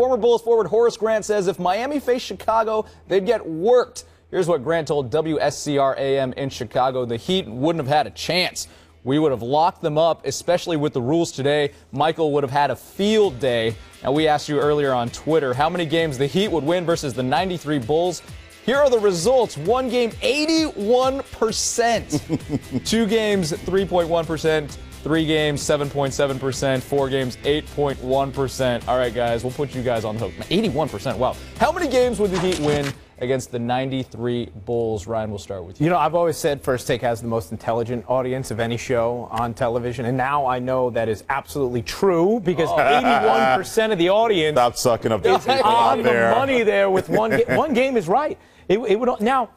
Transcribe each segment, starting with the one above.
Former Bulls forward Horace Grant says if Miami faced Chicago, they'd get worked. Here's what Grant told WSCR-AM in Chicago. The Heat wouldn't have had a chance. We would have locked them up, especially with the rules today. Michael would have had a field day. And we asked you earlier on Twitter how many games the Heat would win versus the 93 Bulls. Here are the results. One game, 81%. 2 games, 3.1%. 3 games, 7.7%. 4 games, 8.1%. All right, guys, we'll put you guys on the hook. 81%, wow. How many games would the Heat win against the 93 Bulls? Ryan, we'll start with you. You know, I've always said First Take has the most intelligent audience of any show on television, and now I know that is absolutely true because 81% of the audience Stop sucking up these people on out there. the money there with one game is right. It would now.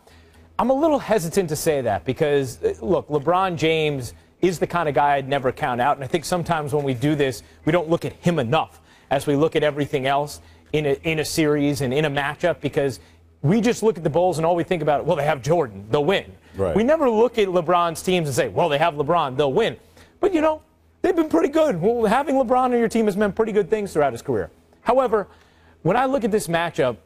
I'm a little hesitant to say that because look, LeBron James is the kind of guy I'd never count out, and I think sometimes when we do this, we don't look at him enough as we look at everything else in a series and in a matchup because we just look at the Bulls and all we think about, well, they have Jordan, they'll win. Right. We never look at LeBron's teams and say, well, they have LeBron, they'll win. But, you know, they've been pretty good. Well, having LeBron on your team has meant pretty good things throughout his career. However, when I look at this matchup,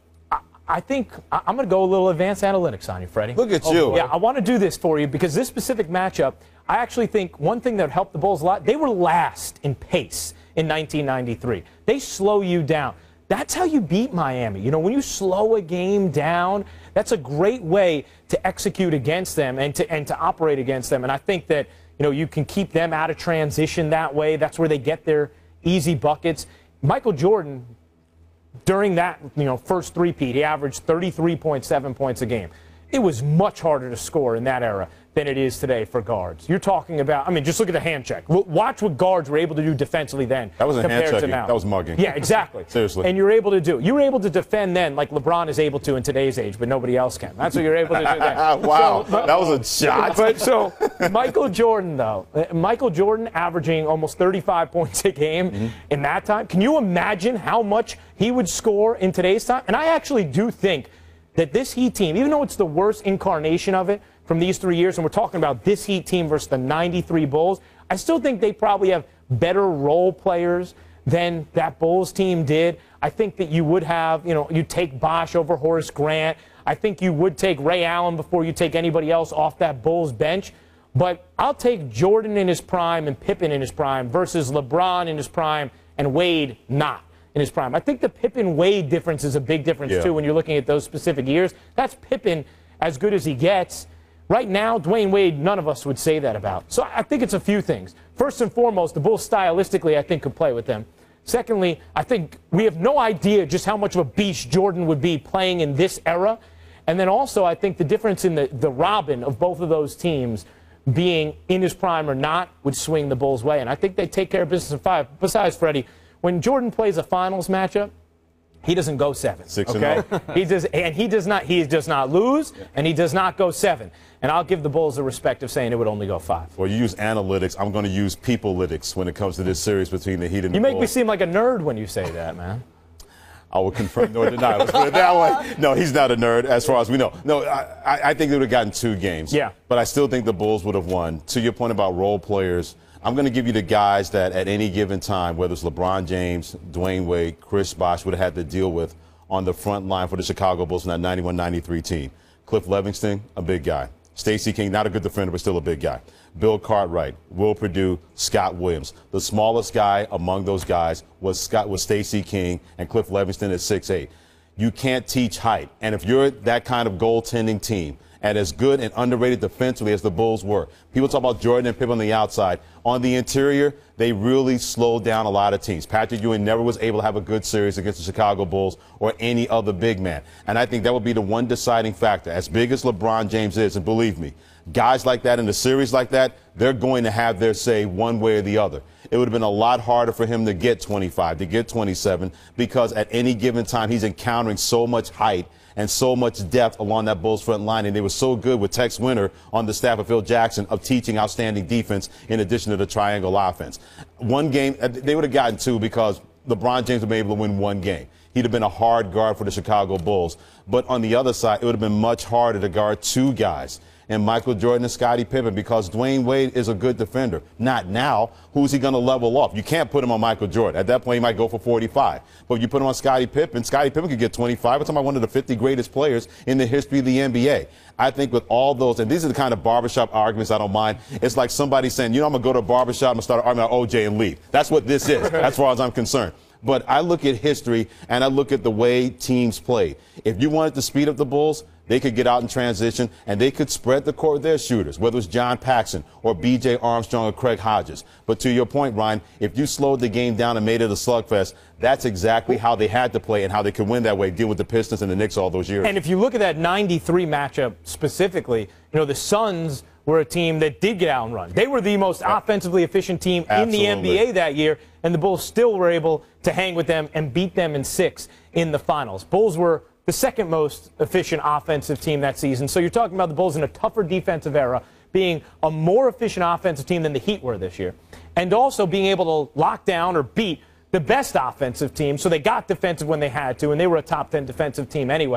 I think I'm going to go a little advanced analytics on you, Freddie. Look at you. Yeah, I want to do this for you because this specific matchup, I actually think one thing that helped the Bulls a lot, they were last in pace in 1993. They slow you down. That's how you beat Miami. You know, when you slow a game down, that's a great way to execute against them and to operate against them. And I think that, you know, you can keep them out of transition that way. That's where they get their easy buckets. Michael Jordan, during that, you know, first three-peat, he averaged 33.7 points a game. It was much harder to score in that era than it is today for guards. You're talking about, I mean, just look at the hand check. Watch what guards were able to do defensively then. That wasn't hand checking. That was mugging. Yeah, exactly. Seriously. And you were able to defend then like LeBron is able to in today's age, but nobody else can. That's what you're able to do then. Wow, that was a shot. But so Michael Jordan, though, Michael Jordan averaging almost 35 points a game in that time. Can you imagine how much he would score in today's time? And I actually do think that this Heat team, even though it's the worst incarnation of it from these 3 years, and we're talking about this Heat team versus the 93 Bulls, I still think they probably have better role players than that Bulls team did. I think that you would have, you know, you take Bosh over Horace Grant. I think you would take Ray Allen before you take anybody else off that Bulls bench. But I'll take Jordan in his prime and Pippen in his prime versus LeBron in his prime and Wade not in his prime. I think the Pippen-Wade difference is a big difference, too, when you're looking at those specific years. That's Pippen as good as he gets. Right now, Dwayne Wade, none of us would say that about. So I think it's a few things. First and foremost, the Bulls stylistically, I think, could play with them. Secondly, I think we have no idea just how much of a beast Jordan would be playing in this era. And then also, I think the difference in the Robin of both of those teams being in his prime or not would swing the Bulls' way. And I think they take care of business in 5. Besides, Freddie, when Jordan plays a finals matchup, he doesn't go 7. 6-0. He does not lose, and he does not go 7. And I'll give the Bulls the respect of saying it would only go 5. Well, you use analytics. I'm going to use people-lytics when it comes to this series between the Heat and the Bulls. You make me seem like a nerd when you say that, man. I will confirm nor deny. Let's put it that way. No, he's not a nerd as far as we know. No, I think they would have gotten 2 games. Yeah. But I still think the Bulls would have won. To your point about role players, I'm going to give you the guys that at any given time, whether it's LeBron James, Dwayne Wade, Chris Bosh, would have had to deal with on the front line for the Chicago Bulls in that 91-93 team. Cliff Livingston, a big guy. Stacey King, not a good defender, but still a big guy. Bill Cartwright, Will Perdue, Scott Williams. The smallest guy among those guys was Stacey King, and Cliff Livingston at 6'8". You can't teach height. And if you're that kind of goaltending team, and as good and underrated defensively as the Bulls were. People talk about Jordan and Pippen on the outside. On the interior, they really slowed down a lot of teams. Patrick Ewing never was able to have a good series against the Chicago Bulls or any other big man. And I think that would be the one deciding factor. As big as LeBron James is, and believe me, guys like that in a series like that, they're going to have their say one way or the other. It would have been a lot harder for him to get 25, to get 27, because at any given time he's encountering so much height and so much depth along that Bulls front line. And they were so good with Tex Winter on the staff of Phil Jackson of teaching outstanding defense in addition to the triangle offense. One game, they would have gotten 2 because LeBron James would be able to win 1 game. He'd have been a hard guard for the Chicago Bulls. But on the other side, it would have been much harder to guard 2 guys. and Michael Jordan and Scottie Pippen because Dwayne Wade is a good defender. Not now. Who's he going to level off? You can't put him on Michael Jordan. At that point, he might go for 45. But if you put him on Scottie Pippen could get 25. We're talking about one of the 50 greatest players in the history of the NBA. I think with all those, and these are the kind of barbershop arguments I don't mind. It's like somebody saying, you know, I'm going to go to a barbershop and start arguing about OJ and leave. That's what this is, as far as I'm concerned. But I look at history and I look at the way teams played. If you wanted to speed up the Bulls, they could get out in transition and they could spread the court with their shooters, whether it's John Paxson or B.J. Armstrong or Craig Hodges. But to your point, Ryan, if you slowed the game down and made it a slugfest, that's exactly how they had to play and how they could win that way, deal with the Pistons and the Knicks all those years. And if you look at that 93 matchup specifically, you know, the Suns were a team that did get out and run. They were the most offensively efficient team in the NBA that year, and the Bulls still were able to hang with them and beat them in 6 in the finals. Bulls were the second most efficient offensive team that season. So you're talking about the Bulls in a tougher defensive era being a more efficient offensive team than the Heat were this year, and also being able to lock down or beat the best offensive team. So they got defensive when they had to, and they were a top 10 defensive team anyway.